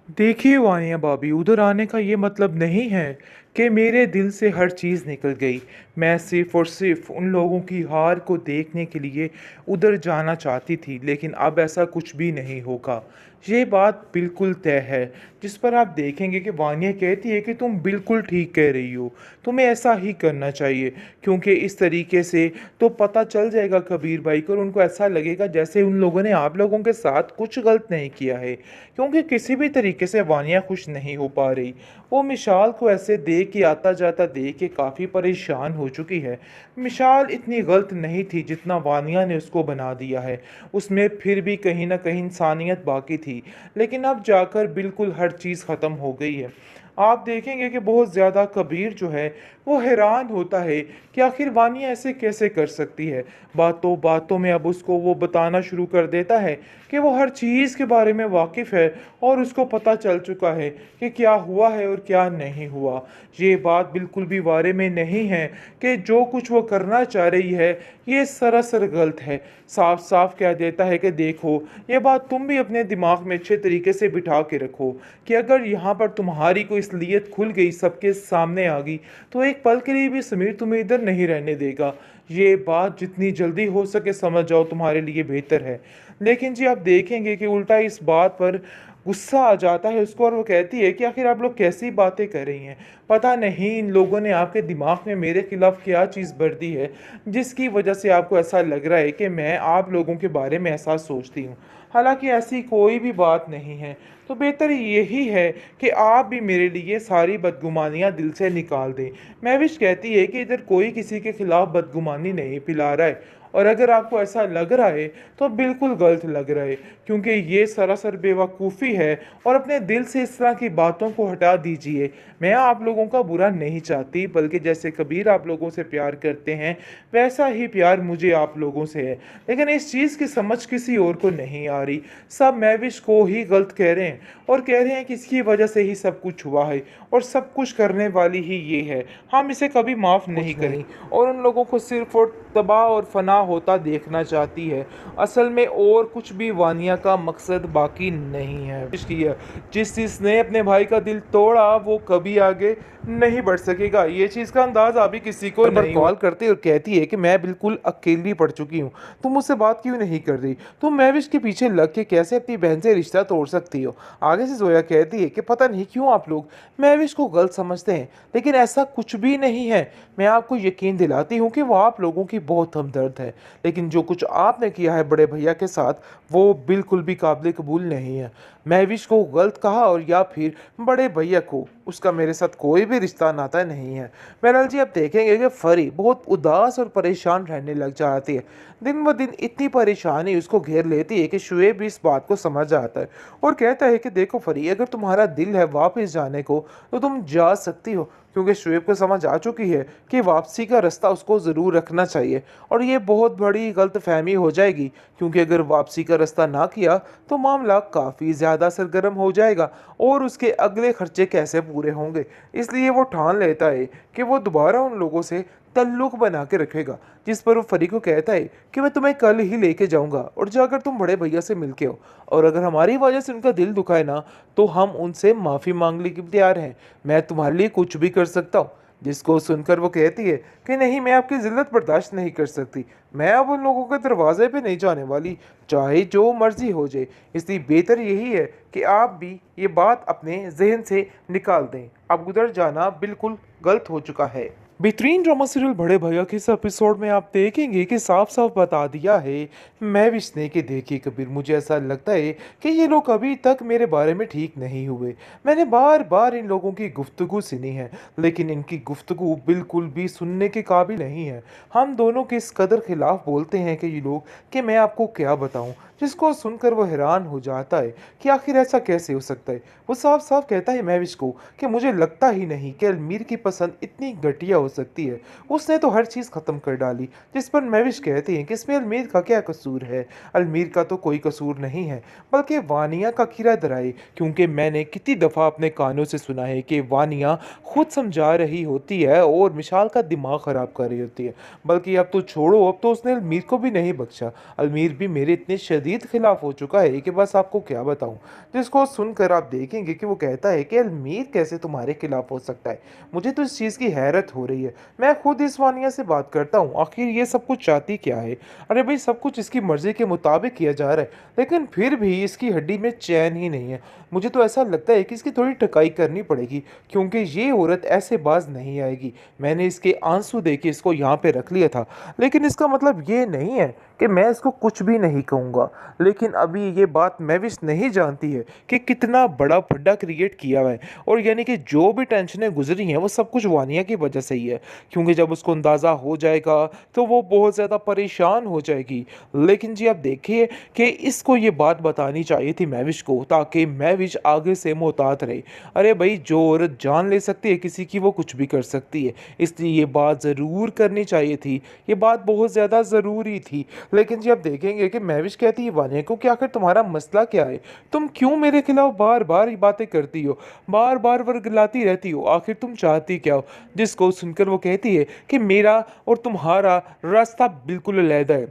देखिए वानिया भाभी, उधर आने का ये मतलब नहीं है कि मेरे दिल से हर चीज़ निकल गई। मैं सिर्फ़ और सिर्फ़ उन लोगों की हार को देखने के लिए उधर जाना चाहती थी, लेकिन अब ऐसा कुछ भी नहीं होगा। ये बात बिल्कुल तय है। जिस पर आप देखेंगे कि वानिया कहती है कि तुम बिल्कुल ठीक कह रही हो, तुम्हें ऐसा ही करना चाहिए, क्योंकि इस तरीके से तो पता चल जाएगा कबीर भाई को और उनको ऐसा लगेगा जैसे उन लोगों ने आप लोगों के साथ कुछ गलत नहीं किया है। क्योंकि किसी भी तरीके से वानिया खुश नहीं हो पा रही। वो मिशाल को ऐसे देख के आता जाता देख के काफ़ी परेशान हो चुकी है। मिशाल इतनी गलत नहीं थी जितना वानिया ने उसको बना दिया है। उसमें फिर भी कहीं ना कहीं इंसानियत बाकी थी, लेकिन अब जाकर बिल्कुल हर चीज़ ख़त्म हो गई है। आप देखेंगे कि बहुत ज़्यादा कबीर जो है वो हैरान होता है कि आखिर वानिया ऐसे कैसे कर सकती है। बातों बातों में अब उसको वो बताना शुरू कर देता है कि वो हर चीज़ के बारे में वाकिफ़ है और उसको पता चल चुका है कि क्या हुआ है और क्या नहीं हुआ। ये बात बिल्कुल भी बारे में नहीं है कि जो कुछ वो करना चाह रही है ये सरासर गलत है। साफ साफ कह देता है कि देखो, ये बात तुम भी अपने दिमाग में अच्छे तरीके से बिठा के रखो कि अगर यहाँ पर तुम्हारी कोई असलियत खुल गई, सबके सामने आ गई, तो एक पल के लिए भी समीर तुम्हें इधर नहीं रहने देगा। ये बात जितनी जल्दी हो सके समझ जाओ, तुम्हारे लिए बेहतर है। लेकिन जी आप देखेंगे कि उल्टा इस बात पर गुस्सा आ जाता है उसको और वो कहती है कि आखिर आप लोग कैसी बातें कर रही हैं। पता नहीं इन लोगों ने आपके दिमाग में मेरे खिलाफ क्या चीज़ भर दी है जिसकी वजह से आपको ऐसा लग रहा है कि मैं आप लोगों के बारे में ऐसा सोचती हूँ। हालांकि ऐसी कोई भी बात नहीं है। तो बेहतर यही है कि आप भी मेरे लिए सारी बदगुमानियां दिल से निकाल दें। महविश कहती है कि इधर कोई किसी के खिलाफ बदगुमानी नहीं फैला रहा है, और अगर आपको ऐसा लग रहा है तो बिल्कुल गलत लग रहा है, क्योंकि ये सरासर बेवकूफ़ी है। और अपने दिल से इस तरह की बातों को हटा दीजिए। मैं आप लोगों का बुरा नहीं चाहती, बल्कि जैसे कबीर आप लोगों से प्यार करते हैं वैसा ही प्यार मुझे आप लोगों से है। लेकिन इस चीज़ की समझ किसी और को नहीं आ रही। सब महविश को ही गलत कह रहे हैं और कह रहे हैं कि इसकी वजह से ही सब कुछ हुआ है और सब कुछ करने वाली ही ये है। हम इसे कभी माफ़ नहीं कुछ नहीं। करें और उन लोगों को सिर्फ और तबाह और फना होता देखना चाहती है। असल में और कुछ भी वानिया का मकसद बाकी नहीं है। जिस जिसने अपने भाई का दिल तोड़ा वो कभी आगे नहीं बढ़ सकेगा। ये चीज़ का अंदाज अभी किसी को बार बार नहीं हुआ। कॉल करती और कहती है कि मैं बिल्कुल अकेली पड़ चुकी हूँ। तुम मुझसे बात क्यों नहीं कर रही? तुम महविश के पीछे लग के कैसे अपनी बहन से रिश्ता तोड़ सकती हो? आगे से जोया कहती है कि पता नहीं क्यों आप लोग महविश को गलत समझते हैं, लेकिन ऐसा कुछ भी नहीं है। मैं आपको यकीन दिलाती हूँ कि वो आप लोगों की बहुत हमदर्द है, लेकिन जो कुछ आपने किया है बड़े भैया के साथ वो बिल्कुल भी काबिल कबूल नहीं है। महविश को गलत कहा और या फिर बड़े भैया को, उसका मेरे साथ कोई भी रिश्ता नाता नहीं है। बहरहाल जी आप देखेंगे कि फरी बहुत उदास और परेशान रहने लग जाती है। दिन ब दिन इतनी परेशानी उसको घेर लेती है कि शुएब भी इस बात को समझ जाता है और कहता है कि देखो फरी, अगर तुम्हारा दिल है वापस जाने को तो तुम जा सकती हो, क्योंकि शुएब को समझ आ चुकी है कि वापसी का रास्ता उसको ज़रूर रखना चाहिए और ये बहुत बड़ी गलतफहमी हो जाएगी, क्योंकि अगर वापसी का रास्ता ना किया तो मामला काफ़ी ज़्यादा सरगर्म हो जाएगा और उसके अगले खर्चे कैसे पूरे होंगे। इसलिए वो ठान लेता है कि वो दोबारा उन लोगों से तल्लुक बना के रखेगा। जिस पर वो फरी को कहता है कि मैं तुम्हें कल ही लेके जाऊंगा और जाकर तुम बड़े भैया से मिल के हो, और अगर हमारी वजह से उनका दिल दुखाए ना तो हम उनसे माफ़ी मांगने के लिए तैयार हैं। मैं तुम्हारे लिए कुछ भी कर सकता हूँ। जिसको सुनकर वो कहती है कि नहीं, मैं आपकी जिल्लत बर्दाश्त नहीं कर सकती। मैं अब उन लोगों के दरवाजे पे नहीं जाने वाली, चाहे जो मर्जी हो जाए। इसलिए बेहतर यही है कि आप भी ये बात अपने जहन से निकाल दें। अब गुजर जाना बिल्कुल गलत हो चुका है। बेहतरीन ड्रामा सीरियल बड़े भैया के इस एपिसोड में आप देखेंगे कि साफ साफ बता दिया है मैं विस्ने के देखिए कबीर, मुझे ऐसा लगता है कि ये लोग अभी तक मेरे बारे में ठीक नहीं हुए। मैंने बार बार इन लोगों की गुफ्तगू सुनी है, लेकिन इनकी गुफ्तगू बिल्कुल भी सुनने के काबिल नहीं है। हम दोनों के इस कदर खिलाफ बोलते हैं कि ये लोग, कि मैं आपको क्या बताऊं, जिसको सुनकर वो हैरान हो जाता है कि आखिर ऐसा कैसे हो सकता है। वो साफ साफ कहता है महविश को कि मुझे लगता ही नहीं कि अलमीर की पसंद इतनी घटिया हो सकती है, उसने तो हर चीज़ ख़त्म कर डाली। जिस पर महविश कहती हैं कि इसमें अलमीर का क्या कसूर है। अलमीर का तो कोई कसूर नहीं है, बल्कि वानिया का किरदार है, क्योंकि मैंने कितनी दफ़ा अपने कानों से सुना है कि वानिया खुद समझा रही होती है और मिशाल का दिमाग ख़राब कर रही होती है। बल्कि अब तो छोड़ो, अब तो उसने अलमीर को भी नहीं बख्शा। अलमीर भी मेरे इतने शदीद खिलाफ हो चुका है कि बस आपको क्या बताऊं। जिसको सुनकर आप देखेंगे कि वो कहता है कि अलमीर कैसे तुम्हारे खिलाफ हो सकता है। मुझे तो इस चीज़ की हैरत हो रही है। मैं खुद इस वानिया से बात करता हूँ, आखिर ये सब कुछ चाहती क्या है। अरे भाई, सब कुछ इसकी मर्जी के मुताबिक किया जा रहा है, लेकिन फिर भी इसकी हड्डी में चैन ही नहीं है। मुझे तो ऐसा लगता है कि इसकी थोड़ी टकाई करनी पड़ेगी, क्योंकि ये औरत ऐसे बाज नहीं आएगी। मैंने इसके आंसू देखे इसको यहाँ पे रख लिया था, लेकिन इसका मतलब ये नहीं है कि मैं इसको कुछ भी नहीं कहूँगा। लेकिन अभी ये बात महविश नहीं जानती है कि कितना बड़ा फड्डा क्रिएट किया हुआ है, और यानी कि जो भी टेंशनें गुजरी हैं वो सब कुछ वानिया की वजह से ही है। क्योंकि जब उसको अंदाज़ा हो जाएगा तो वो बहुत ज़्यादा परेशान हो जाएगी। लेकिन जी आप देखिए कि इसको ये बात बतानी चाहिए थी महविश को, ताकि महविश आगे से मोहतात रहे। अरे भाई, जो औरत जान ले सकती है किसी की वो कुछ भी कर सकती है, इसलिए ये बात ज़रूर करनी चाहिए थी। ये बात बहुत ज़्यादा ज़रूरी थी। लेकिन जी आप देखेंगे कि महविश कहती है वानिया को कि आखिर तुम्हारा मसला क्या है, तुम क्यों मेरे खिलाफ बार बार ये बातें करती हो, बार बार वर्गलाती रहती हो, आखिर तुम चाहती क्या हो। जिसको सुनकर वो कहती है कि मेरा और तुम्हारा रास्ता बिल्कुल अलग है,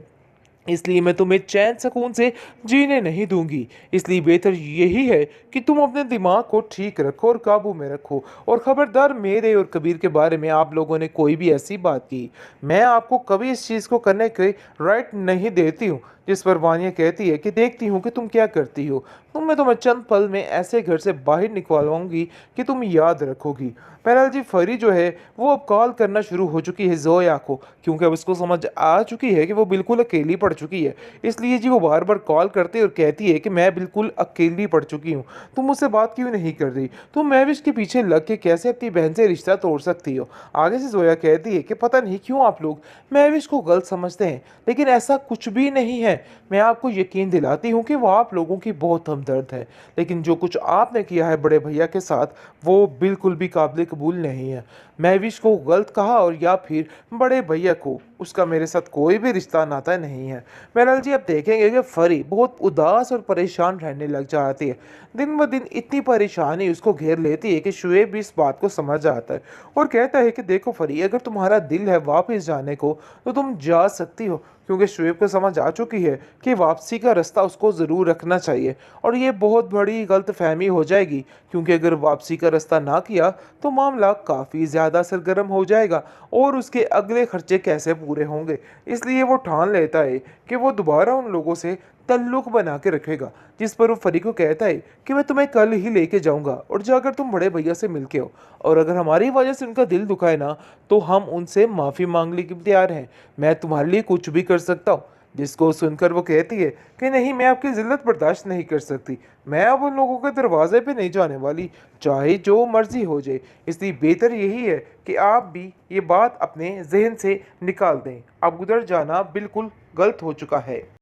इसलिए मैं तुम्हें चैन सुकून से जीने नहीं दूंगी। इसलिए बेहतर यही है कि तुम अपने दिमाग को ठीक रखो और काबू में रखो। और ख़बरदार, मेरे और कबीर के बारे में आप लोगों ने कोई भी ऐसी बात की, मैं आपको कभी इस चीज़ को करने के राइट नहीं देती हूँ। जिस पर वानिया कहती है कि देखती हूँ कि तुम क्या करती हो, मैं तुम्हें चंद पल में ऐसे घर से बाहर निकलवाऊंगी कि तुम याद रखोगी। बहरहाल जी, फरी जो है वो अब कॉल करना शुरू हो चुकी है जोया को, क्योंकि अब उसको समझ आ चुकी है कि वो बिल्कुल अकेली पड़ चुकी है। इसलिए जी वो बार बार कॉल करती है और कहती है कि मैं बिल्कुल अकेली पड़ चुकी हूँ, तुम मुझसे बात क्यों नहीं कर रही, तुम महविश के पीछे लग के कैसे अपनी बहन से रिश्ता तोड़ सकती हो। आगे से जोया कहती है कि पता नहीं क्यों आप लोग महविश को गलत समझते हैं, लेकिन ऐसा कुछ भी नहीं है। मैं आपको यकीन दिलाती हूँ कि वो आप लोगों की बहुत हमदर्द है, लेकिन जो कुछ आपने किया है बड़े भैया के साथ वो बिल्कुल भी काबिल कबूल नहीं है। महविश को गलत कहा और या फिर बड़े भैया को, उसका मेरे साथ कोई भी रिश्ता नाता नहीं है। बहरहाल जी, आप देखेंगे कि फरी बहुत उदास और परेशान रहने लग जाती है। दिन ब दिन इतनी परेशानी उसको घेर लेती है कि शुएब भी इस बात को समझ आता है और कहता है कि देखो फरी, अगर तुम्हारा दिल है वापस जाने को तो तुम जा सकती हो, क्योंकि शुएब को समझ आ चुकी है कि वापसी का रास्ता उसको ज़रूर रखना चाहिए। और ये बहुत बड़ी गलतफहमी हो जाएगी, क्योंकि अगर वापसी का रास्ता ना किया तो मामला काफ़ी ज़्यादा सरगर्म हो जाएगा और उसके अगले खर्चे कैसे पूरे होंगे। इसलिए वो ठान लेता है कि वो दोबारा उन लोगों से तल्लुक बना के रखेगा। जिस पर वो फरी को कहता है कि मैं तुम्हें कल ही लेके जाऊंगा और जाकर तुम बड़े भैया से मिलके हो, और अगर हमारी वजह से उनका दिल दुखाए ना तो हम उनसे माफ़ी मांगने के लिए तैयार हैं। मैं तुम्हारे लिए कुछ भी कर सकता हूँ। जिसको सुनकर वो कहती है कि नहीं, मैं आपकी जिल्लत बर्दाश्त नहीं कर सकती। मैं अब उन लोगों के दरवाजे पे नहीं जाने वाली, चाहे जो मर्जी हो जाए। इसलिए बेहतर यही है कि आप भी ये बात अपने जहन से निकाल दें। अब उधर जाना बिल्कुल गलत हो चुका है।